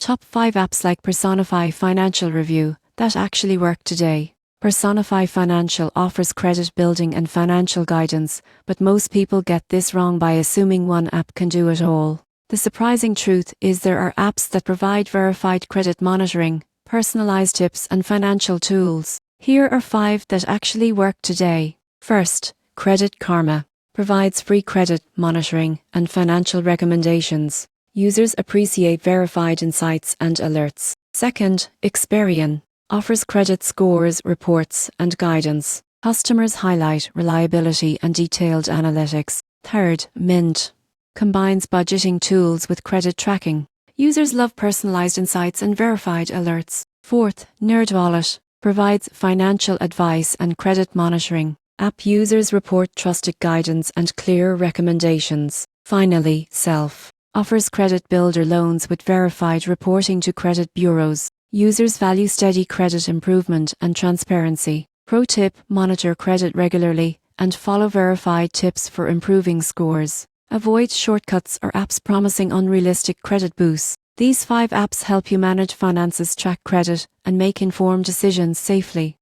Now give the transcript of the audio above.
Top 5 apps like Personify Financial Review that actually work today. Personify Financial offers credit building and financial guidance, but most people get this wrong by assuming one app can do it all. The surprising truth is there are apps that provide verified credit monitoring, personalized tips, and financial tools. Here are 5 that actually work today. First, Credit Karma provides free credit monitoring and financial recommendations. Users appreciate verified insights and alerts. Second, Experian offers credit scores, reports, and guidance. Customers highlight reliability and detailed analytics. Third, Mint combines budgeting tools with credit tracking. Users love personalized insights and verified alerts. Fourth, NerdWallet provides financial advice and credit monitoring. App users report trusted guidance and clear recommendations. Finally, Self offers credit builder loans with verified reporting to credit bureaus. Users value steady credit improvement and transparency. Pro tip: monitor credit regularly and follow verified tips for improving scores. Avoid shortcuts or apps promising unrealistic credit boosts. These 5 apps help you manage finances, track credit, and make informed decisions safely.